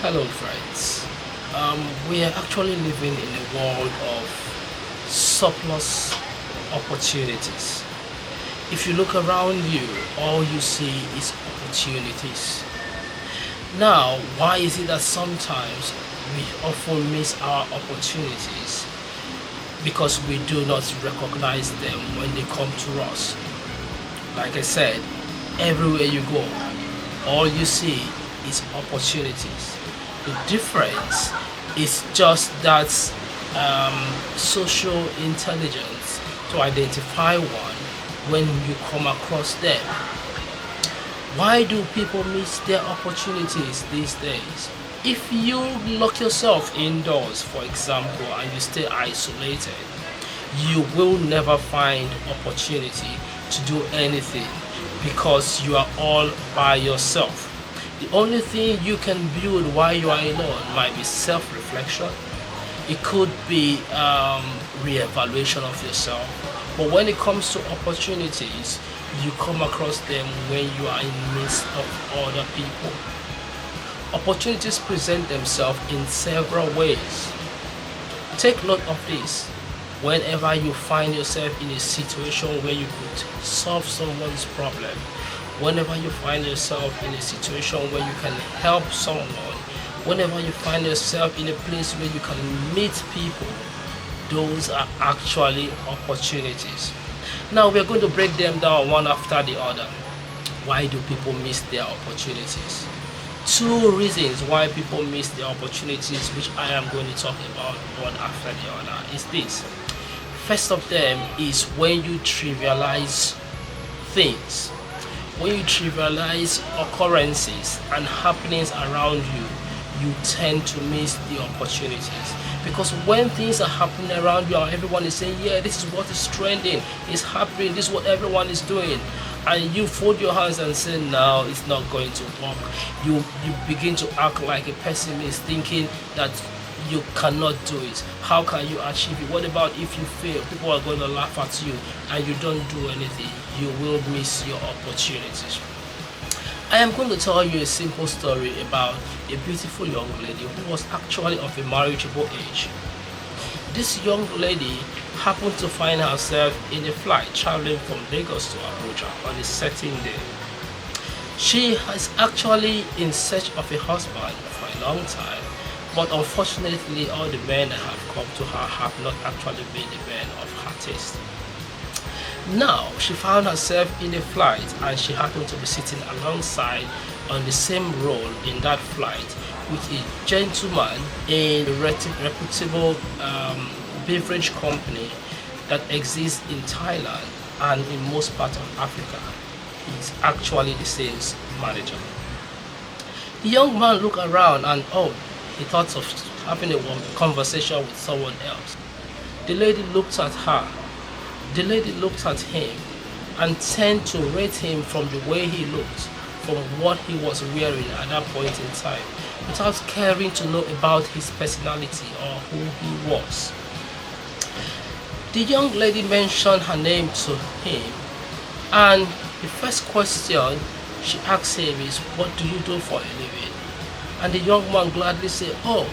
Hello, friends. We are actually living in a world of surplus opportunities. If you look around you, all you see is opportunities. Now, why is it that sometimes we often miss our opportunities? Because we do not recognize them when they come to us. Like I said, everywhere you go, all you see is opportunities. The difference is just that social intelligence to identify one when you come across them. Why do people miss their opportunities these days? If you lock yourself indoors, for example, and you stay isolated, you will never find opportunity to do anything because you are all by yourself. The only thing you can build while you are alone might be self-reflection. It could be re-evaluation of yourself. But when it comes to opportunities, you come across them when you are in the midst of other people. Opportunities present themselves in several ways. Take note of this. Whenever you find yourself in a situation where you could solve someone's problem, whenever you find yourself in a situation where you can help someone, whenever you find yourself in a place where you can meet people, those are actually opportunities. Now we're going to break them down one after the other. Why do people miss their opportunities? Two reasons why people miss their opportunities, which I am going to talk about one after the other, is this. First of them is when you trivialize things. When you trivialize occurrences and happenings around you, you tend to miss the opportunities. Because when things are happening around you and everyone is saying, yeah, this is what is trending, it's happening, this is what everyone is doing, and you fold your hands and say, no, it's not going to work, you begin to act like a pessimist, thinking that you cannot do it. How can you achieve it? What about if you fail? People are going to laugh at you and you don't do anything. You will miss your opportunities. I am going to tell you a simple story about a beautiful young lady who was actually of a marriageable age. This young lady happened to find herself in a flight traveling from Lagos to Abuja on a certain day. She is actually in search of a husband for a long time, but unfortunately all the men that have come to her have not actually been the men of her taste. Now she found herself in a flight and she happened to be sitting alongside on the same row in that flight with a gentleman in a reputable beverage company that exists in Thailand and in most parts of Africa. He's actually the sales manager. The young man looked around and he thought of having a conversation with someone else. The lady looked at her. The lady looked at him and tended to rate him from the way he looked, from what he was wearing at that point in time, without caring to know about his personality or who he was. The young lady mentioned her name to him, and the first question she asked him is, what do you do for a living? And the young man gladly said, oh,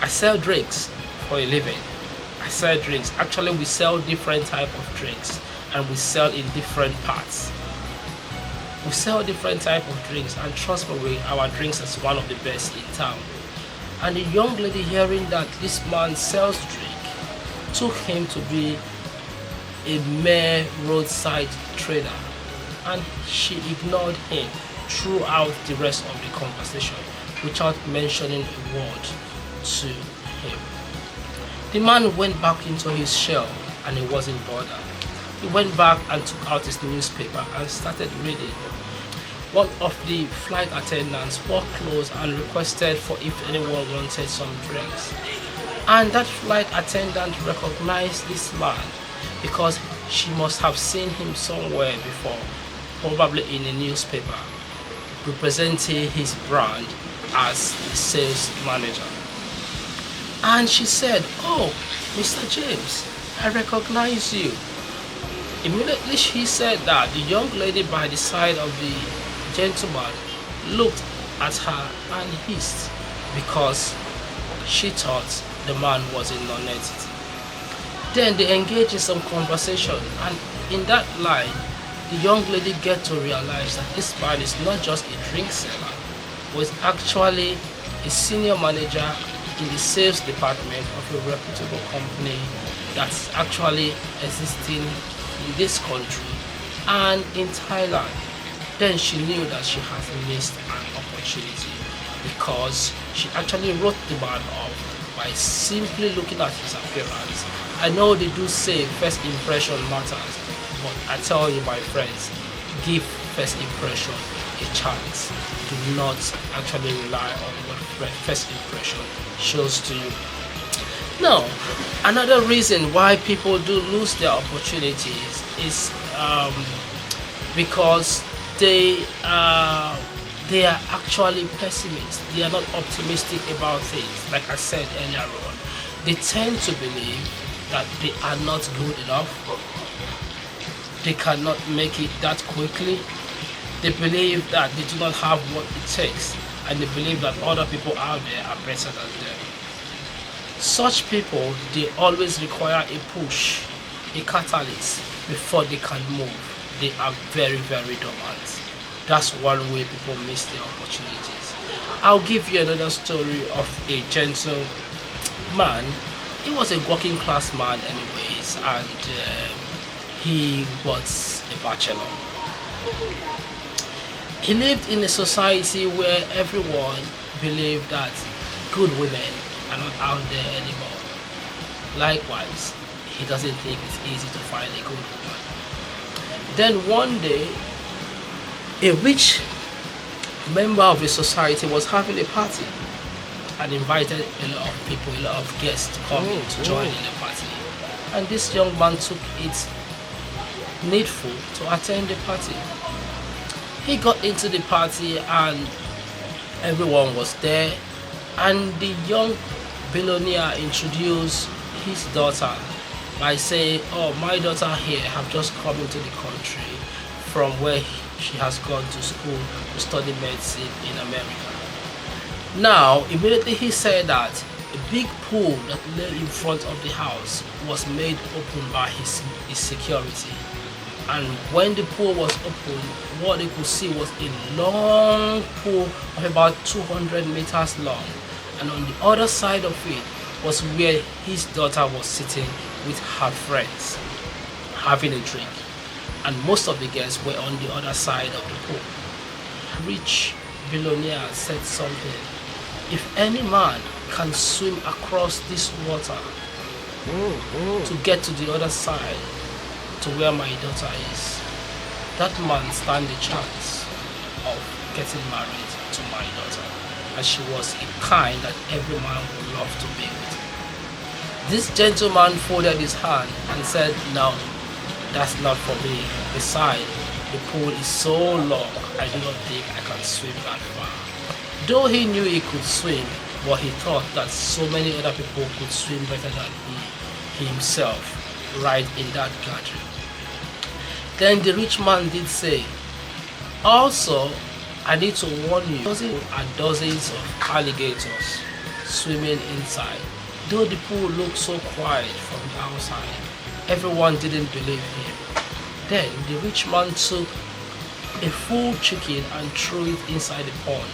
I sell drinks for a living. I sell drinks. Actually, we sell different type of drinks and we sell in different parts. We sell different type of drinks, and trust me, our drinks is one of the best in town. And the young lady, hearing that this man sells drink, took him to be a mere roadside trader, and she ignored him throughout the rest of the conversation without mentioning a word to him. The man went back into his shell and he wasn't bothered. He went back and took out his newspaper and started reading. One of the flight attendants walked close and requested for if anyone wanted some drinks. And that flight attendant recognized this man because she must have seen him somewhere before, probably in a newspaper, representing his brand as the sales manager. And she said, oh, Mr. James, I recognize you. Immediately she said that, the young lady by the side of the gentleman looked at her and hissed, because she thought the man was a non-entity. Then they engage in some conversation, and in that line, the young lady get to realize that this man is not just a drink seller, but is actually a senior manager in the sales department of a reputable company that's actually existing in this country and in Thailand. Then she knew that she has missed an opportunity because she actually wrote the man off by simply looking at his appearance. I know they do say first impression matters, but I tell you, my friends, give first impression a chance. Do not actually rely on what first impression shows to you. Now, another reason why people do lose their opportunities is because they are actually pessimists. They are not optimistic about things. Like I said earlier on, they tend to believe that they are not good enough. They cannot make it that quickly. They believe that they do not have what it takes, and they believe that other people out there are better than them. Such people, they always require a push, a catalyst before they can move. They are very, very dormant. That's one way people miss their opportunities. I'll give you another story of a gentleman. He was a working class man anyways, and he was a bachelor. He lived in a society where everyone believed that good women are not out there anymore. Likewise, he doesn't think it's easy to find a good woman. Then one day, a rich member of the society was having a party and invited a lot of people, a lot of guests to come in to join in the party. And this young man took it needful to attend the party. He got into the party and everyone was there, and the young billionaire introduced his daughter by saying, "Oh, my daughter here have just come into the country from where she has gone to school to study medicine in America." Now, immediately he said that a big pool that lay in front of the house was made open by his security. And when the pool was open, what they could see was a long pool of about 200 meters long. And on the other side of it was where his daughter was sitting with her friends, having a drink. And most of the guests were on the other side of the pool. Rich billionaire said something: "If any man can swim across this water to get to the other side, to where my daughter is, that man stand a chance of getting married to my daughter." And she was a kind that every man would love to be with. This gentleman folded his hand and said, "No, that's not for me. Besides, the pool is so long, I do not think I can swim that far." Though he knew he could swim, but he thought that so many other people could swim better than he himself right in that gathering. Then the rich man did say, "Also, I need to warn you, dozens and dozens of alligators swimming inside." Though the pool looked so quiet from the outside, everyone didn't believe him. Then the rich man took a full chicken and threw it inside the pond.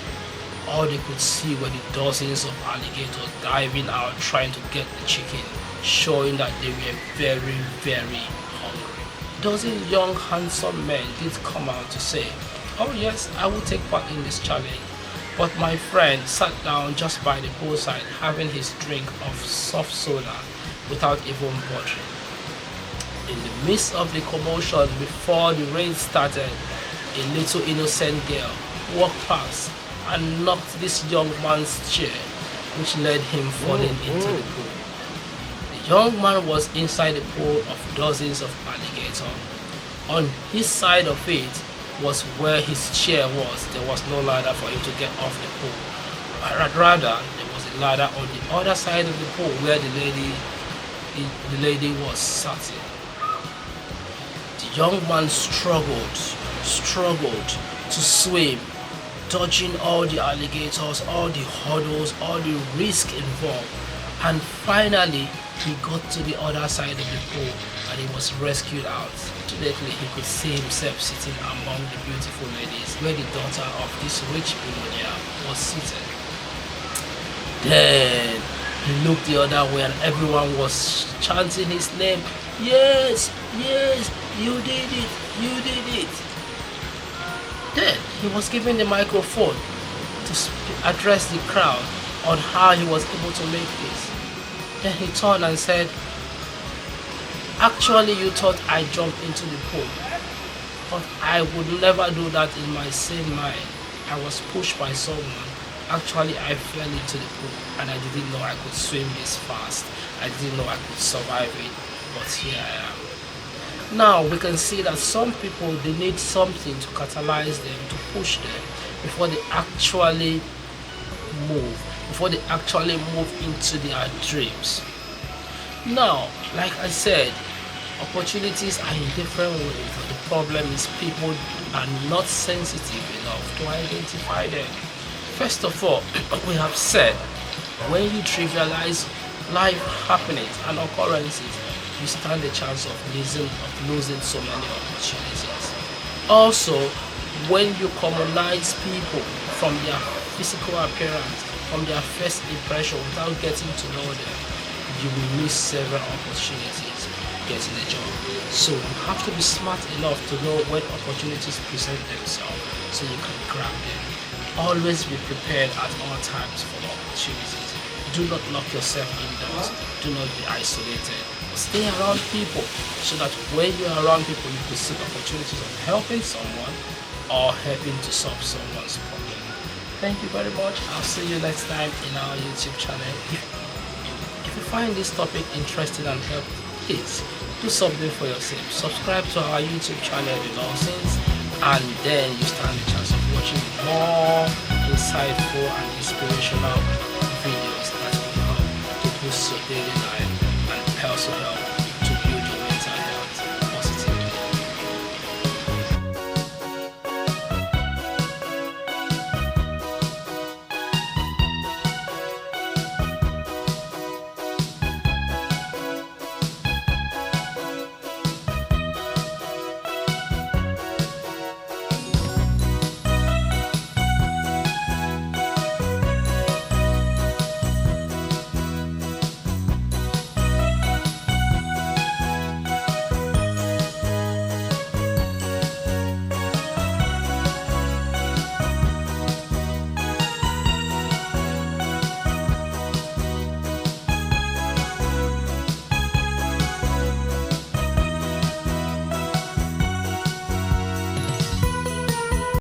All they could see were the dozens of alligators diving out trying to get the chicken, showing that they were very, very hungry. Dozen young handsome men did come out to say, "Oh yes, I will take part in this challenge." But my friend sat down just by the poolside having his drink of soft soda without even bothering. In the midst of the commotion before the rain started, a little innocent girl walked past and knocked this young man's chair, which led him falling into the pool. The young man was inside the pool of dozens of alligators. On his side of it was where his chair was. There was no ladder for him to get off the pool. Rather, there was a ladder on the other side of the pool where the lady was sitting. The young man struggled to swim, dodging all the alligators, all the hurdles, all the risk involved. And finally, he got to the other side of the pool and he was rescued out. Fortunately, he could see himself sitting among the beautiful ladies where the daughter of this rich billionaire was seated. Then he looked the other way and everyone was chanting his name. Yes, yes, you did it, you did it. Then he was given the microphone to address the crowd on how he was able to make this. Then he turned and said, actually you thought I jumped into the pool, but I would never do that in my sane mind. I was pushed by someone. Actually I fell into the pool and I didn't know I could swim this fast. I didn't know I could survive it, but here I am. Now we can see that some people, they need something to catalyze them, to push them before they actually move into their dreams. Now, like I said, opportunities are in different ways. The problem is people are not sensitive enough to identify them. First of all, we have said, when you trivialize life happenings and occurrences, you stand a chance of losing so many opportunities. Also, when you commonize people from their physical appearance, from their first impression without getting to know them, you will miss several opportunities getting a job. So you have to be smart enough to know when opportunities present themselves so you can grab them. Always be prepared at all times for opportunities. Do not lock yourself indoors. Do not be isolated. Stay around people so that when you are around people, you can see opportunities of helping someone or helping to solve someone's problem. Thank you very much. I'll see you next time in our YouTube channel. If you find this topic interesting and helpful, please do something for yourself. Subscribe to our YouTube channel, The Lawsons, and then you stand a chance of watching more insightful and inspirational videos that will help to boost your daily life.